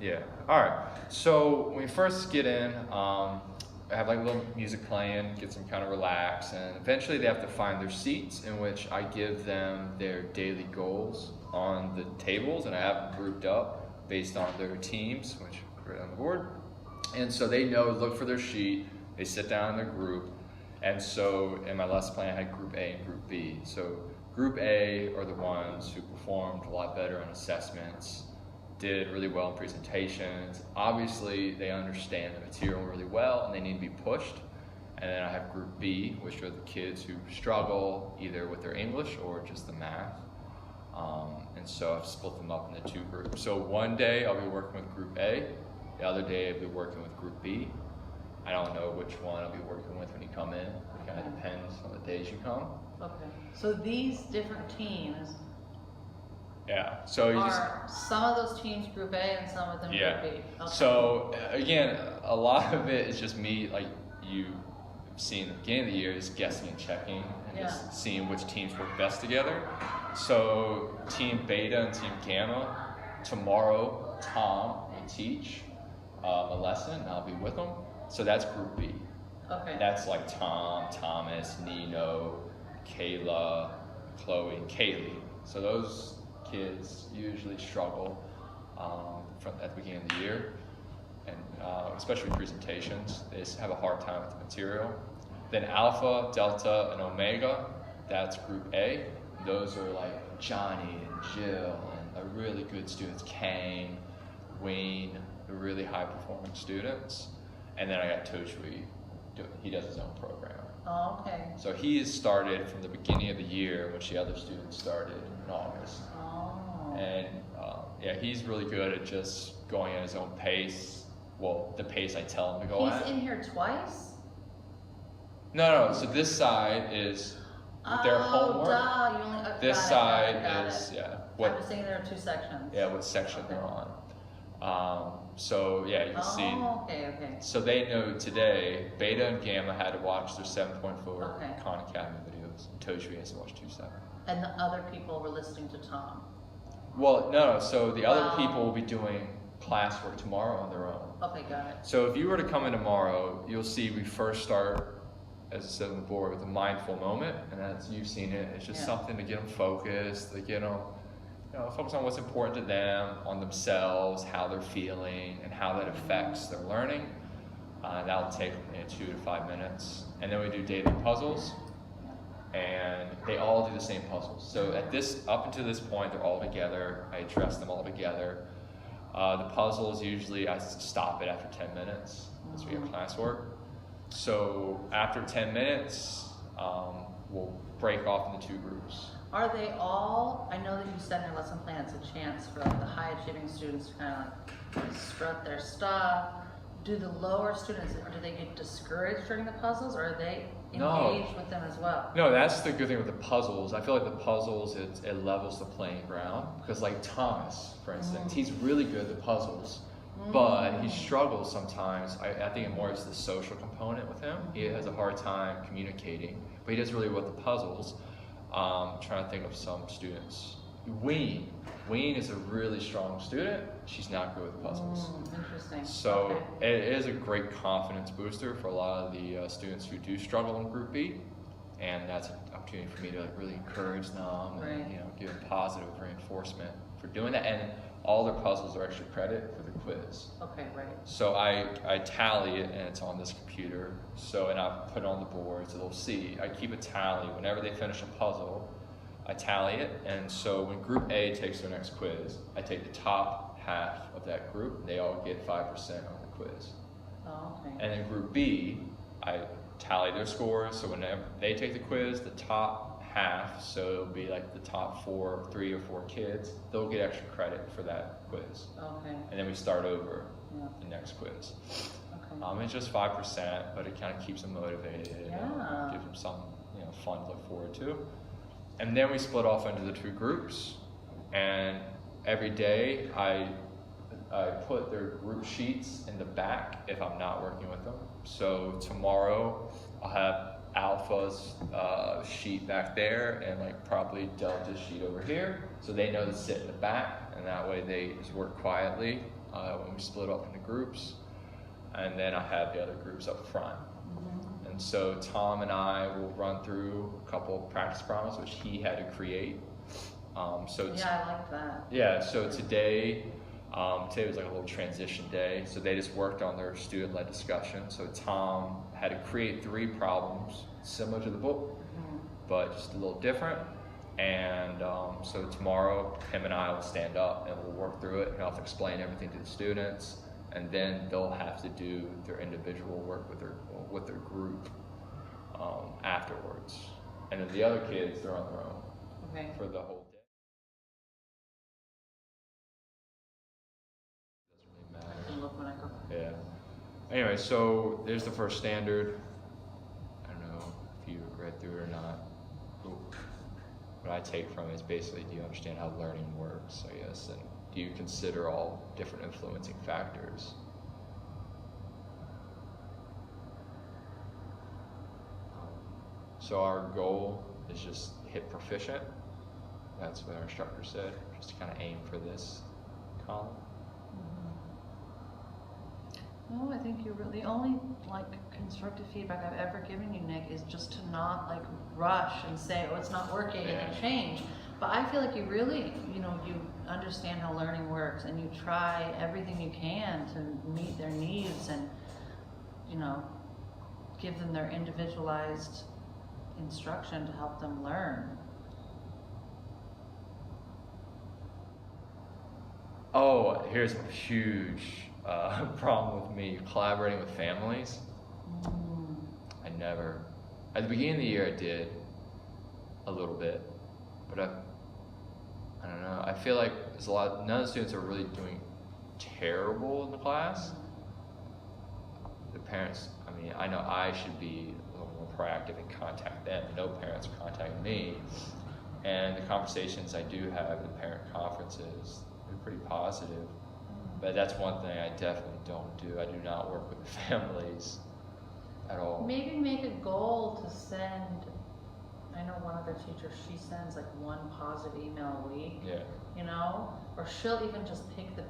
Yeah. All right. So when we first get in, I have like a little music playing, get them kind of relaxed, and eventually they have to find their seats, in which I give them their daily goals on the tables, and I have them grouped up based on their teams, which are right on the board. And so they know, look for their sheet, they sit down in their group, and so in my lesson plan I had group A and group B. So group A are the ones who performed a lot better on assessments, did really well in presentations. Obviously, they understand the material really well and they need to be pushed. And then I have group B, which are the kids who struggle either with their English or just the math. And so I've split them up into two groups. So one day I'll be working with group A, the other day I'll be working with group B. I don't know which one I'll be working with when you come in. It kind of depends on the days you come. Okay. So these different teams Yeah, so you just, are some of those teams group A and some of them yeah. group B. Okay. So again, a lot of it is just me, like you seeing the beginning of the year, is guessing and checking and just seeing which teams work best together. So team Beta and team Gamma, tomorrow Tom will teach a lesson and I'll be with them. So that's group B. Okay. That's like Tom, Thomas, Nino, Kayla, Chloe, and Kaylee. So those kids usually struggle at the beginning of the year, and especially presentations. They just have a hard time with the material. Then Alpha, Delta, and Omega, that's group A. Those are like Johnny and Jill and the really good students, Kane, Wayne, the really high performing students. And then I got Toshwi, he does his own program. Oh, okay. So he has started from the beginning of the year, which the other students started in August. Oh. And yeah, he's really good at just going at his own pace. Well, the pace I tell him to go at. He's in here twice? No. So this side is their homework. Duh. You only, This side is I was thinking there are two sections. Yeah, what section they're on. So yeah, you can see. Oh, okay. So they know today, Beta and Gamma had to watch their 7.4 Okay. Khan Academy videos. And Toshwi has to watch 2.7. And the other people were listening to Tom. Well, no. So the other people will be doing classwork tomorrow on their own. Okay, got it. So if you were to come in tomorrow, you'll see we first start, as I said on the board, with a mindful moment, and as you've seen it, it's just something to get them focused, to get them, focus on what's important to them, on themselves, how they're feeling, and how that affects their learning. That'll take 2 to 5 minutes, and then we do daily puzzles. And they all do the same puzzles. So up until this point, they're all together. I address them all together. The puzzles usually I stop it after 10 minutes as we have classwork. So after 10 minutes, we'll break off into 2 groups. Are they all, I know that you said in your lesson plan it's a chance for like the high achieving students to kind of like strut their stuff. Do the lower students, do they get discouraged during the puzzles, or are they engaged with them as well? No, that's the good thing with the puzzles. I feel like the puzzles, it levels the playing ground. Because like Thomas, for instance, he's really good at the puzzles, but he struggles sometimes. I think it more is the social component with him. He has a hard time communicating, but he does really well with the puzzles. Trying to think of some students. Ween is a really strong student. She's not good with puzzles. Interesting. So it is a great confidence booster for a lot of the students who do struggle in Group B, and that's an opportunity for me to really encourage them and give them positive reinforcement for doing that. And all their puzzles are extra credit for the quiz. Okay, right. So I tally it, and it's on this computer. So and I put it on the board so they'll see. I keep a tally whenever they finish a puzzle. I tally it, and so when Group A takes their next quiz, I take the top half of that group, and they all get 5% on the quiz. Oh, okay. And then Group B, I tally their scores, so whenever they take the quiz, the top half, so it'll be like the top 3 or 4 kids, they'll get extra credit for that quiz. Okay. And then we start over the next quiz. Okay. It's just 5%, but it kind of keeps them motivated. Yeah. Gives them some fun to look forward to. And then we split off into the 2 groups, and every day I put their group sheets in the back if I'm not working with them. So tomorrow I'll have Alpha's sheet back there and like probably Delta's sheet over here, so they know to sit in the back, and that way they just work quietly. when we split up into groups, and then I have the other groups up front. And so Tom and I will run through a couple of practice problems which he had to create. Yeah, I like that. Yeah, so today was like a little transition day. So they just worked on their student-led discussion. So Tom had to create 3 problems similar to the book, but just a little different. And so tomorrow, him and I will stand up and we'll work through it, and I'll have to explain everything to the students, and then they'll have to do their individual work with their group afterwards. And then the other kids, they're on their own for the whole day. Doesn't really matter. Yeah. Anyway, so there's the first standard. I don't know if you read through it or not. What I take from it is basically, do you understand how learning works, I guess, and do you consider all different influencing factors? So our goal is just hit proficient. That's what our instructor said, just to kind of aim for this column. No, I think the only constructive feedback I've ever given you, Nick, is just to not rush and say, oh, it's not working, and then change. But I feel like you really, you understand how learning works, and you try everything you can to meet their needs and, give them their individualized instruction to help them learn. Oh, here's a huge problem with me collaborating with families. At the beginning of the year I did a little bit, but I don't know, I feel like none of the students are really doing terrible in the class. The parents, I know I should be a little more proactive and contact them. No parents are contacting me, and the conversations I do have at the parent conferences are pretty positive. But that's one thing I definitely don't do. I do not work with the families at all. Maybe make a goal to send, I know one other teacher, she sends one positive email a week. Yeah. Or she'll even just pick the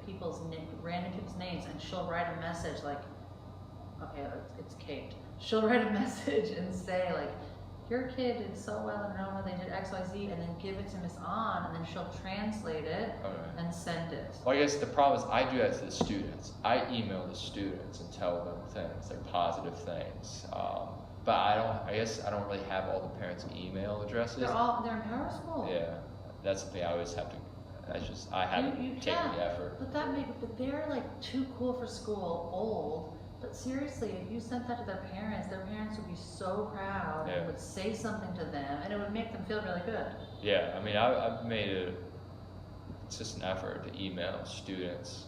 random people's names, and she'll write a message okay, it's Kate. She'll write a message and say your kid did so well in Roma, they did X, Y, Z, and then give it to Miss An, and then she'll translate it and send it. Well, I guess the problem is I do that to the students. I email the students and tell them things, positive things. But I guess I don't really have all the parents' email addresses. They're in power school. Yeah, that's the thing. I always have to. I haven't taken the effort. But they're too cool for school, old. But seriously, if you sent that to their parents would be so proud and would say something to them, and it would make them feel really good. Yeah, I've made it just an effort to email students,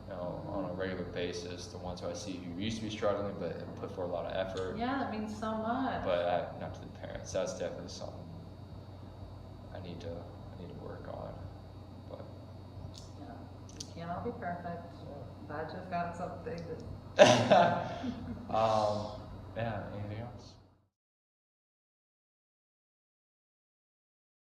on a regular basis, the ones who I see who used to be struggling but have put forth a lot of effort. Yeah, that means so much. But not to the parents. That's definitely something I need to work on. But yeah, you can't all be perfect. I just got something that. yeah, anything else?